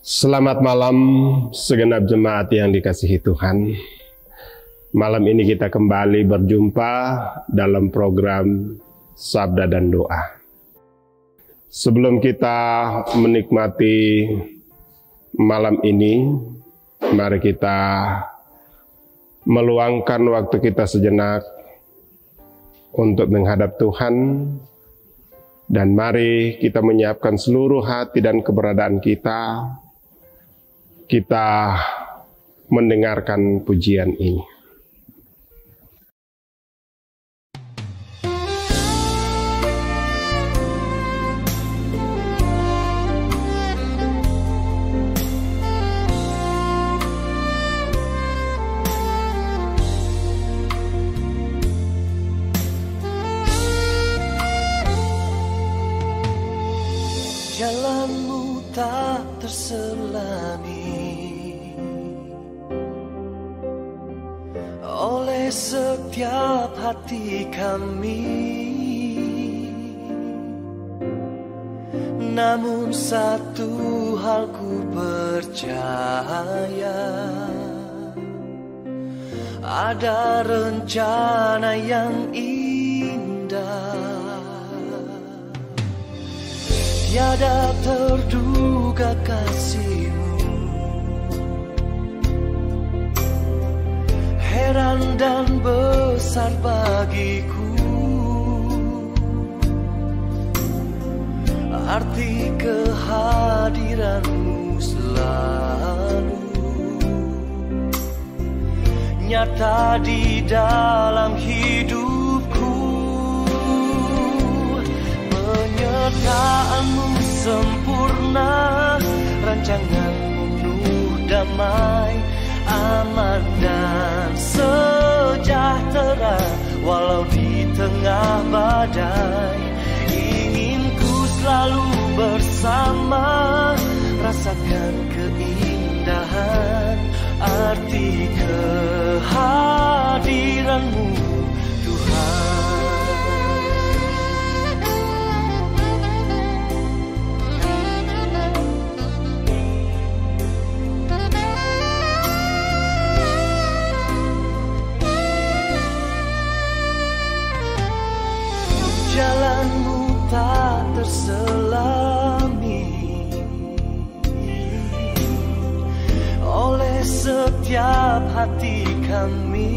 Selamat malam segenap jemaat yang dikasihi Tuhan. Malam ini kita kembali berjumpa dalam program Sabda dan Doa. Sebelum kita menikmati malam ini, mari kita meluangkan waktu kita sejenak untuk menghadap Tuhan. Dan mari kita menyiapkan seluruh hati dan keberadaan kita mendengarkan pujian ini. Jalanmu tak terselami oleh setiap hati kami, namun satu hal ku percaya, ada rencana yang indah. Tiada terduga kasih-Mu, heran dan besar bagiku, arti kehadiran-Mu selalu nyata di dalam hidupku. Penyertaan-Mu sempurna, rancangan-Mu penuh damai, aman dan sejahtera walau di tengah badai. Ingin ku selalu bersama, rasakan keindahan arti kehadiran-Mu Tuhan. Jalan-Mu tak terselami oleh setiap hati kami,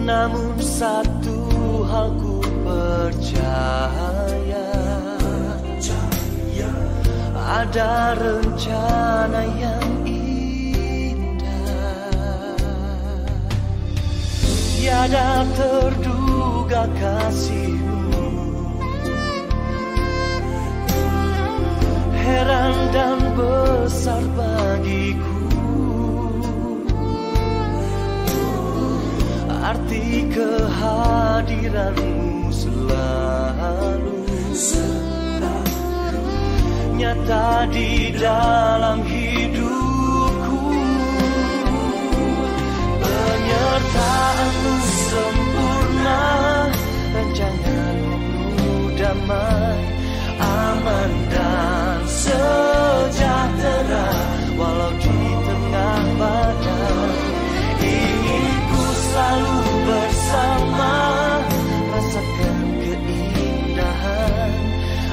namun satu hal ku percaya, ada rencana yang tiada terduga kasih-Mu, heran dan besar bagiku, arti kehadiran-Mu selalu nyata di dalam hidupku. Penyertaan-Mu sempurna, rancangan-Mu penuh damai, aman dan sejahtera walau di tengah badai. Ingin ku selalu bersama, rasakan keindahan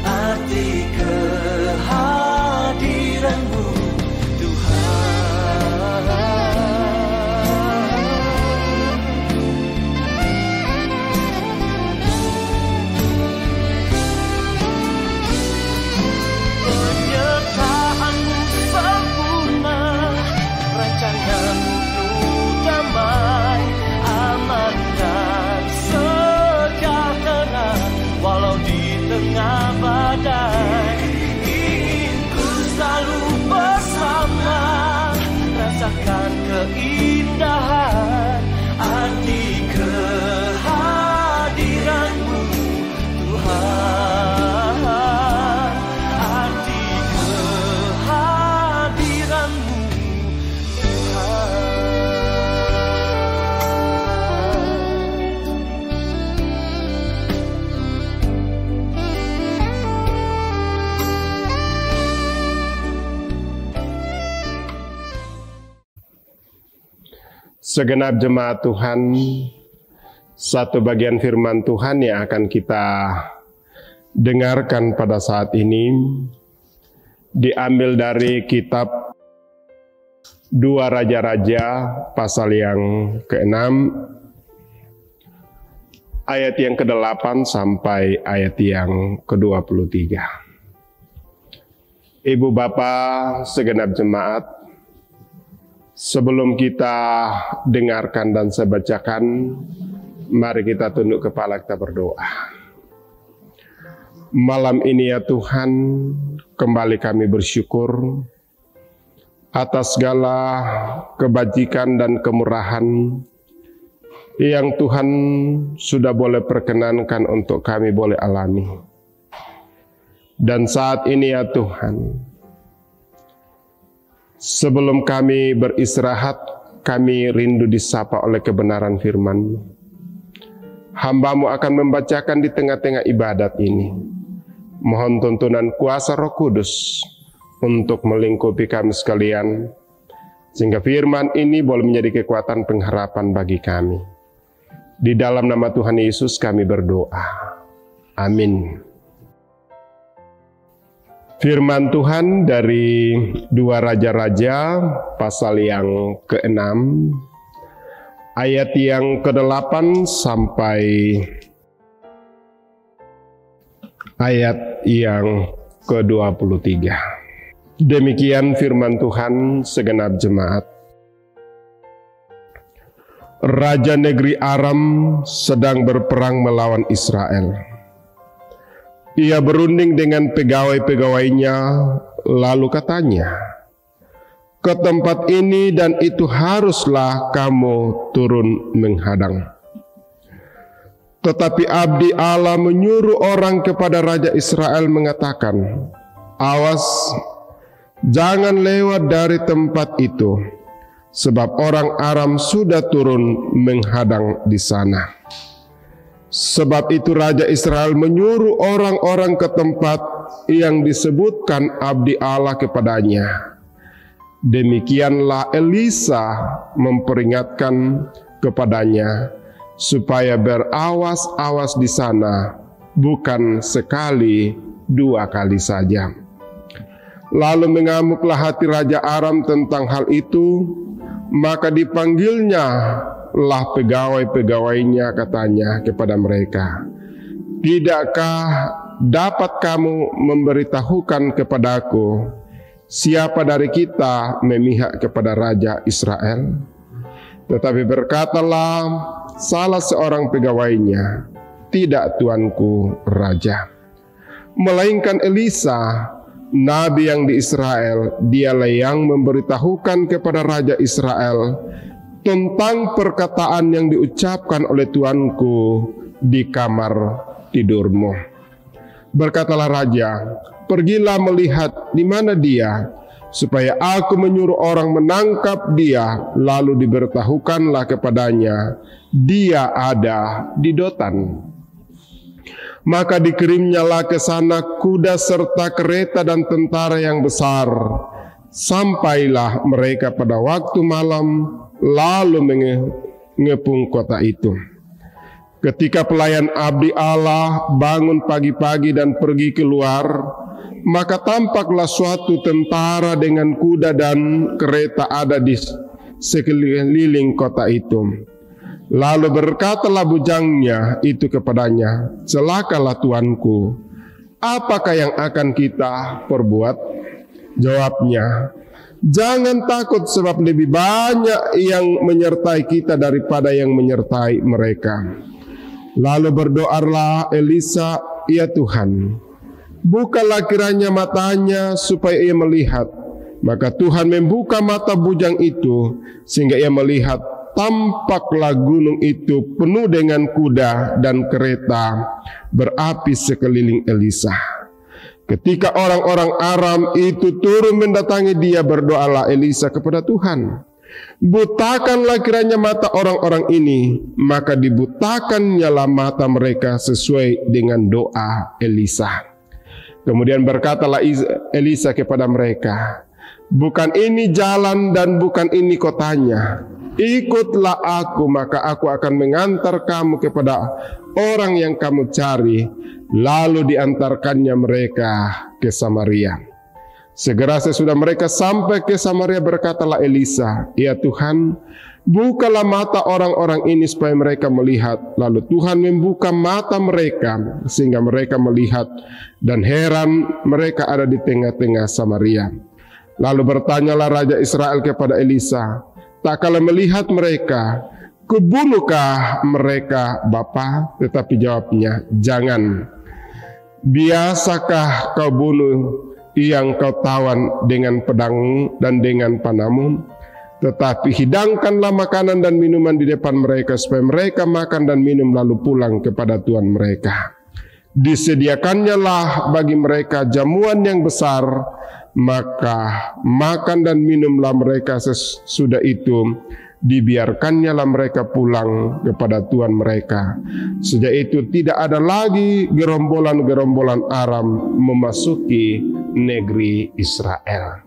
arti kehadiran-Mu Tuhan. Tengah badai, ingin ku selalu bersama, rasakan keindahan arti kehadiran-Mu Tuhan, arti kehadiran-Mu Tuhan. Segenap jemaat Tuhan, satu bagian firman Tuhan yang akan kita dengarkan pada saat ini diambil dari kitab 2 Raja-Raja pasal yang ke-6 ayat yang ke-8 sampai ayat yang ke-23. Ibu Bapak segenap jemaat, sebelum kita dengarkan dan saya bacakan, mari kita tunduk kepala, kita berdoa. Malam ini ya Tuhan, kembali kami bersyukur atas segala kebajikan dan kemurahan yang Tuhan sudah boleh perkenankan untuk kami boleh alami. Dan saat ini ya Tuhan, sebelum kami beristirahat, kami rindu disapa oleh kebenaran firman-Mu. Hamba-Mu akan membacakan di tengah-tengah ibadat ini. Mohon tuntunan kuasa Roh Kudus untuk melingkupi kami sekalian, sehingga firman ini boleh menjadi kekuatan pengharapan bagi kami. Di dalam nama Tuhan Yesus kami berdoa. Amin. Firman Tuhan dari 2 Raja-Raja pasal yang ke-6 ayat yang ke-8 sampai ayat yang ke-23. Demikian firman Tuhan segenap jemaat. Raja negeri Aram sedang berperang melawan Israel. Ia berunding dengan pegawai-pegawainya, lalu katanya, "Ke tempat ini dan itu haruslah kamu turun menghadang." Tetapi abdi Allah menyuruh orang kepada Raja Israel mengatakan, "Awas, jangan lewat dari tempat itu, sebab orang Aram sudah turun menghadang di sana." Sebab itu Raja Israel menyuruh orang-orang ke tempat yang disebutkan abdi Allah kepadanya. Demikianlah Elisa memperingatkan kepadanya supaya berawas-awas di sana, bukan sekali, 2 kali saja. Lalu mengamuklah hati Raja Aram tentang hal itu, maka dipanggilnya lah pegawai-pegawainya, katanya kepada mereka, "Tidakkah dapat kamu memberitahukan kepadaku siapa dari kita memihak kepada Raja Israel?" Tetapi berkatalah salah seorang pegawainya, "Tidak, tuanku Raja." Melainkan Elisa, nabi yang di Israel, dialah yang memberitahukan kepada Raja Israel tentang perkataan yang diucapkan oleh tuanku di kamar tidurmu. Berkatalah raja, "Pergilah melihat di mana dia, supaya aku menyuruh orang menangkap dia, lalu diberitahukanlah kepadanya, dia ada di Dotan." Maka dikirimnyalah ke sana kuda serta kereta dan tentara yang besar. Sampailah mereka pada waktu malam, lalu mengepung kota itu. Ketika pelayan abdi Allah bangun pagi-pagi dan pergi keluar, maka tampaklah suatu tentara dengan kuda dan kereta ada di sekeliling kota itu. Lalu berkatalah bujangnya itu kepadanya, "Celakalah tuanku, apakah yang akan kita perbuat?" Jawabnya, "Jangan takut, sebab lebih banyak yang menyertai kita daripada yang menyertai mereka." Lalu berdoalah Elisa, "Ya Tuhan, bukalah kiranya matanya supaya ia melihat." Maka Tuhan membuka mata bujang itu, sehingga ia melihat, tampaklah gunung itu penuh dengan kuda dan kereta berapi sekeliling Elisa. Ketika orang-orang Aram itu turun mendatangi dia, berdoalah Elisa kepada Tuhan, "Butakanlah kiranya mata orang-orang ini." Maka dibutakannya mata mereka sesuai dengan doa Elisa. Kemudian berkatalah Elisa kepada mereka, "Bukan ini jalan dan bukan ini kotanya. ikutlah aku, maka aku akan mengantar kamu kepada orang yang kamu cari. Lalu diantarkannya mereka ke Samaria. Segera sesudah mereka sampai ke Samaria, berkatalah Elisa, "Ya Tuhan, bukalah mata orang-orang ini supaya mereka melihat." Lalu Tuhan membuka mata mereka sehingga mereka melihat, dan heran mereka ada di tengah-tengah Samaria. Lalu bertanyalah Raja Israel kepada Elisa, "Tak kala melihat mereka, kubunuhkah mereka, Bapa?" Tetapi jawabnya, "Jangan. Biasakah kau bunuh yang kau tawan dengan pedangmu dan dengan panahmu? Tetapi hidangkanlah makanan dan minuman di depan mereka, supaya mereka makan dan minum lalu pulang kepada Tuhan mereka. Disediakannya lah bagi mereka jamuan yang besar, maka makan dan minumlah mereka. Sesudah itu dibiarkannya lah mereka pulang kepada Tuhan mereka. Sejak itu tidak ada lagi gerombolan-gerombolan Aram memasuki negeri Israel.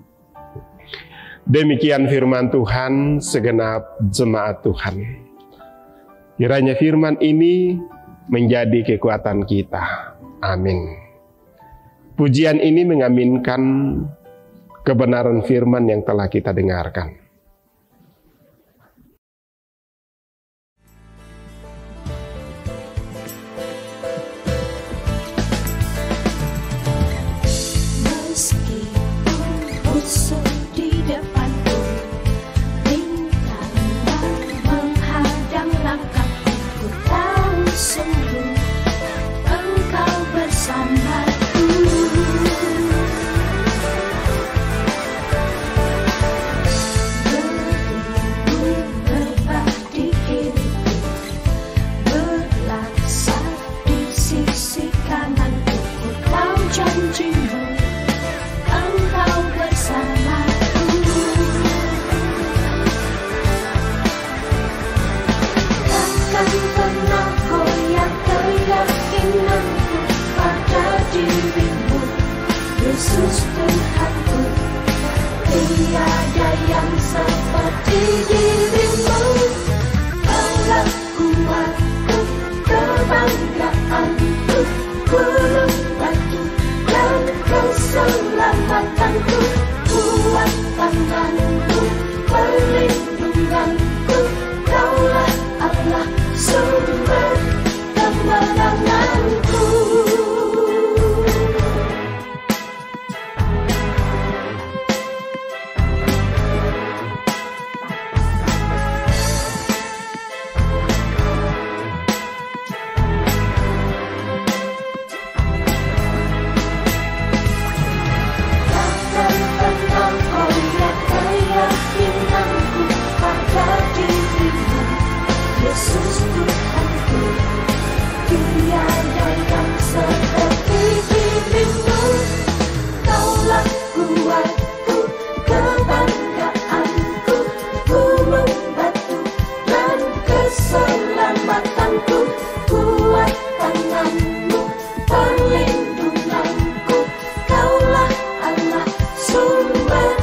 Demikian firman Tuhan, segenap jemaat Tuhan. Kiranya firman ini menjadi kekuatan kita. Amin. Pujian ini mengaminkan kebenaran firman yang telah kita dengarkan. Yesus Tuhanku, tiada yang seperti dirimu. Kaulah kuatku, kebanggaanku, gunung batu dan keselamatanku, kuat tanganku, perlindunganku. Kaulah Allah, sumber kemenanganku. Yesus Tuhanku, tiada yang seperti dirimu. Kaulah kuatku, kebanggaanku, gunung batu dan keselamatanku, kuat tanganmu, perlindunganku. Kaulah Allah, sumber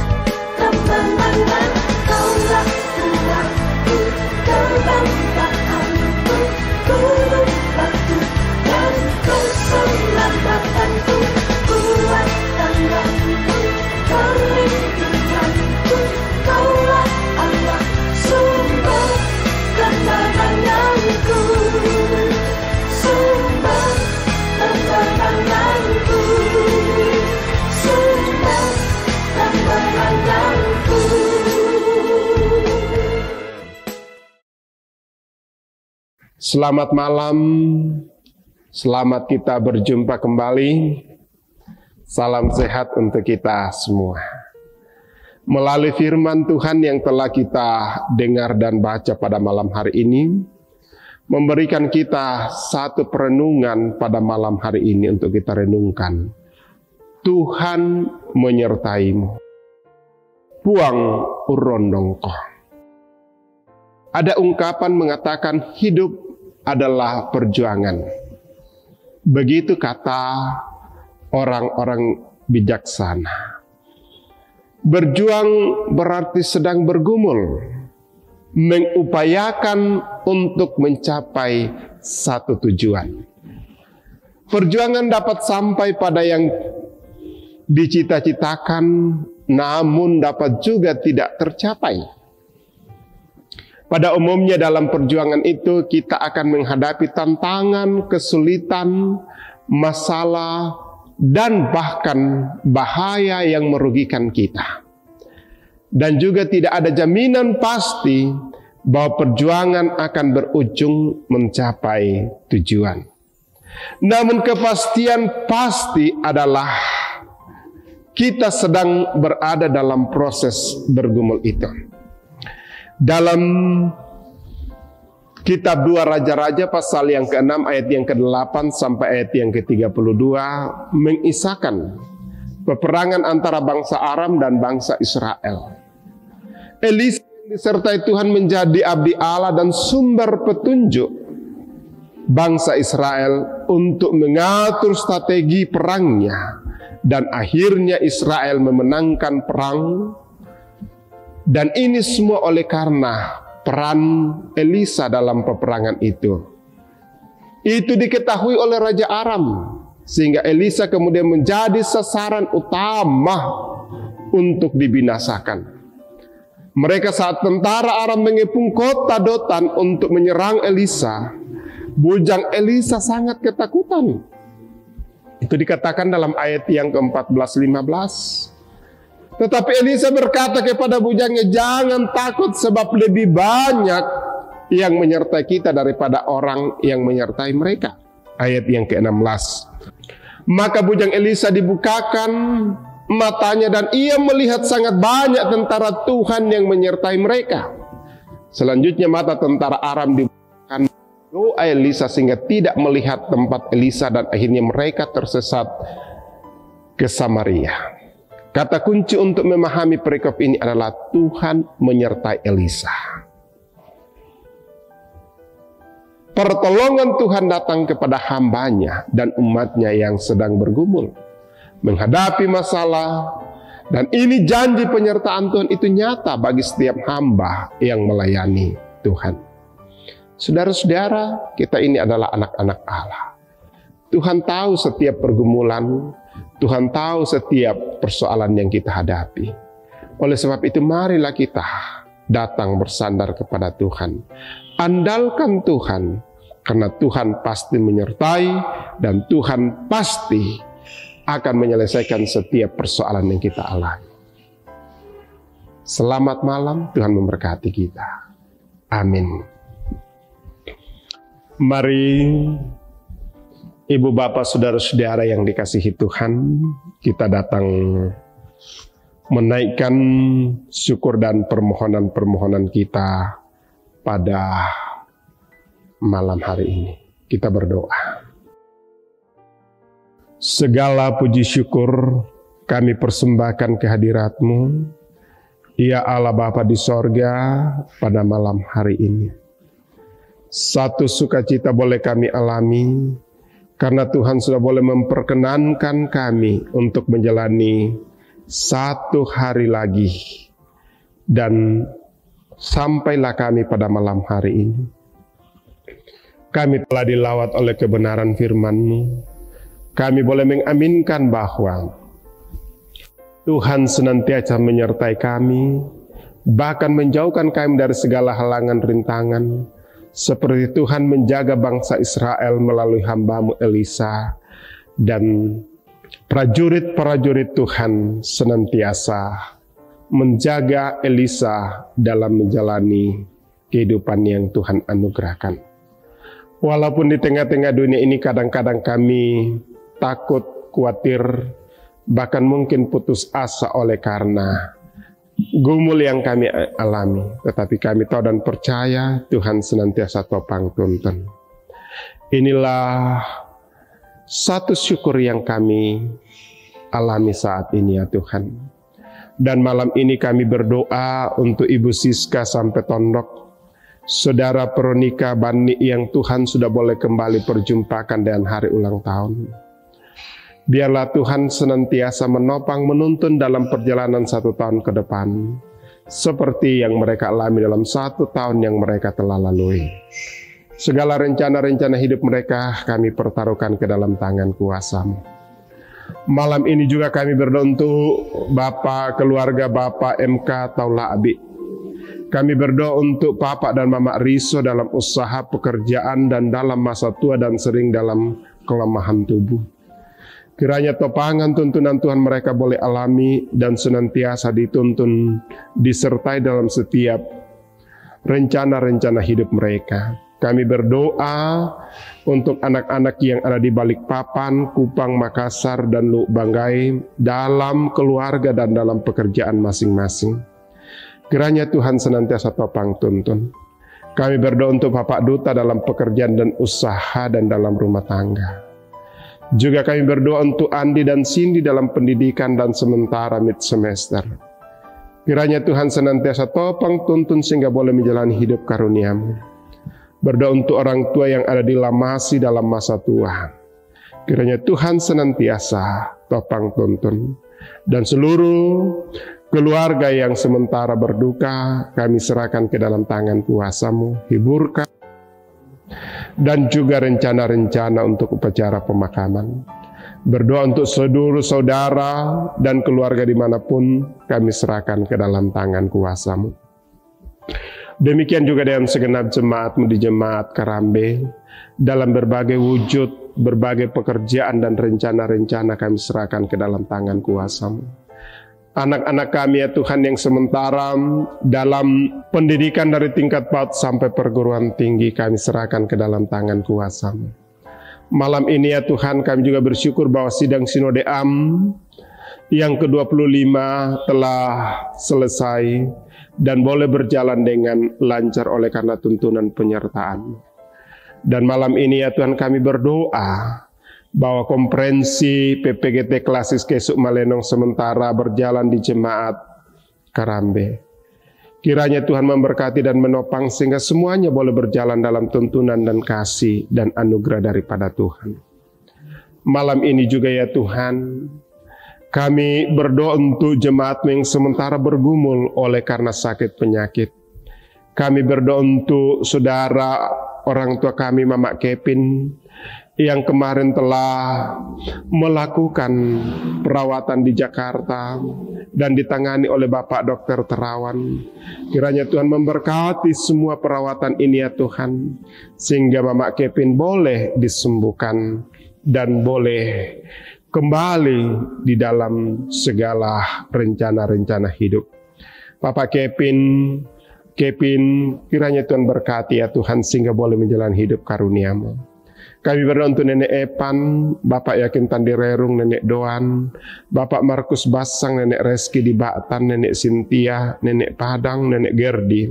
kemenangan. Kaulah kuatku, kebanggaanku, gunung batu dan keselamatanku, kuat tanganku, perlindunganku. Kaulah Allah, sumber kemenanganku, sumber kemenanganku, sumber kemenanganku. Selamat malam, selamat kita berjumpa kembali. Salam sehat untuk kita semua. Melalui firman Tuhan yang telah kita dengar dan baca pada malam hari ini, memberikan kita satu perenungan pada malam hari ini untuk kita renungkan. Tuhan menyertaimu. Puang urondongko. Ada ungkapan mengatakan hidup adalah perjuangan. Begitu kata orang-orang bijaksana. Berjuang berarti sedang bergumul. mengupayakan untuk mencapai satu tujuan. Perjuangan dapat sampai pada yang dicita-citakan, namun dapat juga tidak tercapai. Pada umumnya dalam perjuangan itu kita akan menghadapi tantangan, kesulitan, masalah, dan bahkan bahaya yang merugikan kita. Dan juga tidak ada jaminan pasti bahwa perjuangan akan berujung mencapai tujuan. Namun kepastian pasti adalah kita sedang berada dalam proses bergumul itu. Dalam kitab 2 Raja-Raja pasal yang ke-6 ayat yang ke-8 sampai ayat yang ke-32 mengisahkan peperangan antara bangsa Aram dan bangsa Israel. Elisa disertai Tuhan menjadi abdi Allah dan sumber petunjuk bangsa Israel untuk mengatur strategi perangnya, dan akhirnya Israel memenangkan perang. Dan ini semua oleh karena peran Elisa dalam peperangan itu. Itu diketahui oleh Raja Aram, sehingga Elisa kemudian menjadi sasaran utama untuk dibinasakan. Mereka saat tentara Aram mengepung kota Dotan untuk menyerang Elisa, bujang Elisa sangat ketakutan. Itu dikatakan dalam ayat yang ke-14-15. Tetapi Elisa berkata kepada bujangnya, "Jangan takut, sebab lebih banyak yang menyertai kita daripada orang yang menyertai mereka." Ayat yang ke-16. Maka bujang Elisa dibukakan matanya dan ia melihat sangat banyak tentara Tuhan yang menyertai mereka. Selanjutnya mata tentara Aram dibukakan doa Elisa sehingga tidak melihat tempat Elisa, dan akhirnya mereka tersesat ke Samaria. Kata kunci untuk memahami perikop ini adalah Tuhan menyertai Elisa. Pertolongan Tuhan datang kepada hambanya dan umatnya yang sedang bergumul menghadapi masalah, dan ini janji penyertaan Tuhan itu nyata bagi setiap hamba yang melayani Tuhan. Saudara-saudara, kita ini adalah anak-anak Allah. Tuhan tahu setiap pergumulan, Tuhan tahu setiap persoalan yang kita hadapi. Oleh sebab itu marilah kita datang bersandar kepada Tuhan. Andalkan Tuhan, karena Tuhan pasti menyertai dan Tuhan pasti akan menyelesaikan setiap persoalan yang kita alami. Selamat malam, Tuhan memberkati kita. Amin. Mari Ibu Bapak Saudara-saudara yang dikasihi Tuhan, kita datang menaikkan syukur dan permohonan-permohonan kita pada malam hari ini. Kita berdoa. Segala puji syukur kami persembahkan kehadirat-Mu, ya Allah Bapa di sorga, pada malam hari ini. Satu sukacita boleh kami alami, karena Tuhan sudah boleh memperkenankan kami untuk menjalani satu hari lagi. Dan sampailah kami pada malam hari ini. Kami telah dilawat oleh kebenaran firman-Mu. Kami boleh mengaminkan bahwa Tuhan senantiasa menyertai kami, bahkan menjauhkan kami dari segala halangan rintangan, seperti Tuhan menjaga bangsa Israel melalui hamba-Mu Elisa, dan prajurit-prajurit Tuhan senantiasa menjaga Elisa dalam menjalani kehidupan yang Tuhan anugerahkan. Walaupun di tengah-tengah dunia ini kadang-kadang kami takut, khawatir, bahkan mungkin putus asa oleh karena gumul yang kami alami, tetapi kami tahu dan percaya Tuhan senantiasa topang tuntun. Inilah satu syukur yang kami alami saat ini ya Tuhan. Dan malam ini kami berdoa untuk Ibu Siska sampai Tondok, Saudara Veronica Bani yang Tuhan sudah boleh kembali perjumpakan dengan hari ulang tahun. Biarlah Tuhan senantiasa menopang menuntun dalam perjalanan 1 tahun ke depan. seperti yang mereka alami dalam 1 tahun yang mereka telah lalui. Segala rencana-rencana hidup mereka kami pertaruhkan ke dalam tangan kuasa-Mu. Malam ini juga kami berdoa untuk Bapak, keluarga Bapak MK Taula Abi. Kami berdoa untuk Papa dan Mama Riso dalam usaha pekerjaan dan dalam masa tua dan sering dalam kelemahan tubuh. Kiranya topangan tuntunan Tuhan mereka boleh alami dan senantiasa dituntun, disertai dalam setiap rencana-rencana hidup mereka. Kami berdoa untuk anak-anak yang ada di Balikpapan, Kupang, Makassar, dan Luk Banggai dalam keluarga dan dalam pekerjaan masing-masing. Kiranya Tuhan senantiasa topang tuntun. Kami berdoa untuk Bapak Duta dalam pekerjaan dan usaha dan dalam rumah tangga. Juga kami berdoa untuk Andi dan Cindy dalam pendidikan dan sementara mid semester. Kiranya Tuhan senantiasa topang tuntun sehingga boleh menjalani hidup karunia-Mu. Berdoa untuk orang tua yang ada di Lamasi dalam masa tua. Kiranya Tuhan senantiasa topang tuntun. Dan seluruh keluarga yang sementara berduka kami serahkan ke dalam tangan kuasa-Mu. Hiburkan dan juga rencana-rencana untuk upacara pemakaman. Berdoa untuk seluruh saudara dan keluarga dimanapun kami serahkan ke dalam tangan kuasa-Mu. Demikian juga dengan segenap jemaat-Mu di Jemaat Karambe. Dalam berbagai wujud, berbagai pekerjaan dan rencana-rencana kami serahkan ke dalam tangan kuasa-Mu. Anak-anak kami ya Tuhan yang sementara dalam pendidikan dari tingkat PAUD sampai perguruan tinggi kami serahkan ke dalam tangan kuasa-Mu. Malam ini ya Tuhan kami juga bersyukur bahwa sidang Sinode Am yang ke-25 telah selesai dan boleh berjalan dengan lancar oleh karena tuntunan penyertaan. Dan malam ini ya Tuhan kami berdoa bahwa konferensi PPGT Klasis Kesuk Malenong sementara berjalan di Jemaat Karambe. Kiranya Tuhan memberkati dan menopang sehingga semuanya boleh berjalan dalam tuntunan dan kasih dan anugerah daripada Tuhan. Malam ini juga ya Tuhan, kami berdoa untuk jemaat yang sementara bergumul oleh karena sakit penyakit. Kami berdoa untuk saudara orang tua kami Mama Kevin yang kemarin telah melakukan perawatan di Jakarta dan ditangani oleh Bapak Dr. Terawan. Kiranya Tuhan memberkati semua perawatan ini ya Tuhan, sehingga Mama Kevin boleh disembuhkan dan boleh kembali di dalam segala rencana-rencana hidup. Bapak Kevin, kiranya Tuhan berkati ya Tuhan, sehingga boleh menjalani hidup karunia-Mu. Kami berdoa untuk Nenek Epan, Bapak Yakin Tandirerung, Nenek Doan, Bapak Markus Basang, Nenek Reski di Batan, Nenek Sintia, Nenek Padang, Nenek Gerdi,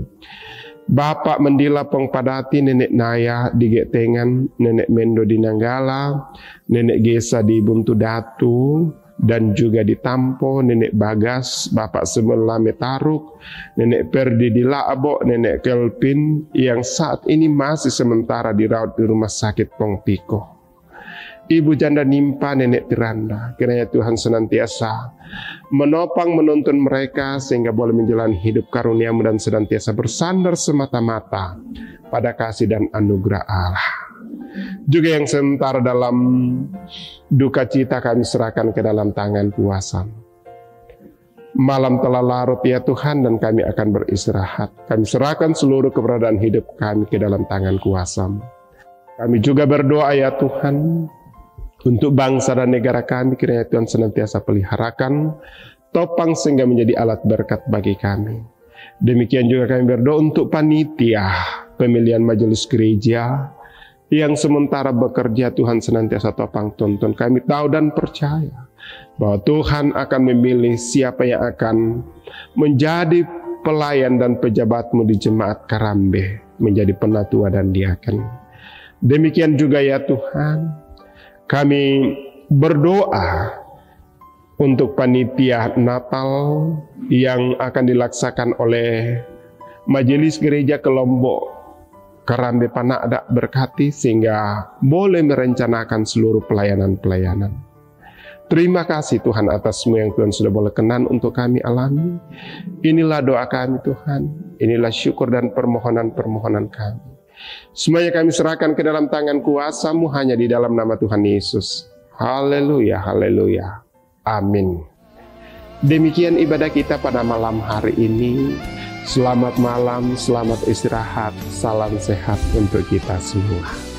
Bapak Mendila Pongpadati, Nenek Naya di Getengan, Nenek Mendo di Nanggala, Nenek Gesa di Buntu Datu, dan juga di Tampo, Nenek Bagas, Bapak Semela Metaruk, Nenek Perdi di Laabo, Nenek Kelvin yang saat ini masih sementara dirawat di rumah sakit Pongpiko. Ibu Janda Nimpa, Nenek Tiranda, kiranya Tuhan senantiasa menopang menuntun mereka sehingga boleh menjalani hidup karunia-Mu dan senantiasa bersandar semata-mata pada kasih dan anugerah Allah. Juga yang sementara dalam duka cita kami serahkan ke dalam tangan kuasa-Mu. Malam telah larut ya Tuhan dan kami akan beristirahat. Kami serahkan seluruh keberadaan hidup kami ke dalam tangan kuasa-Mu. Kami juga berdoa ya Tuhan untuk bangsa dan negara kami, kiranya Tuhan senantiasa peliharakan, topang sehingga menjadi alat berkat bagi kami. Demikian juga kami berdoa untuk panitia pemilihan majelis gereja yang sementara bekerja. Tuhan senantiasa topang tuntun. Kami tahu dan percaya bahwa Tuhan akan memilih siapa yang akan menjadi pelayan dan pejabat-Mu di Jemaat Karambe, menjadi penatua dan diaken. Demikian juga ya Tuhan, kami berdoa untuk panitia Natal yang akan dilaksanakan oleh Majelis Gereja Kelompok Karambe Panakda, berkati sehingga boleh merencanakan seluruh pelayanan-pelayanan. Terima kasih Tuhan atas semua yang Tuhan sudah boleh kenan untuk kami alami. Inilah doa kami Tuhan. Inilah syukur dan permohonan-permohonan kami. Semuanya kami serahkan ke dalam tangan kuasa-Mu hanya di dalam nama Tuhan Yesus. Haleluya, haleluya. Amin. Demikian ibadah kita pada malam hari ini. Selamat malam, selamat istirahat, salam sehat untuk kita semua.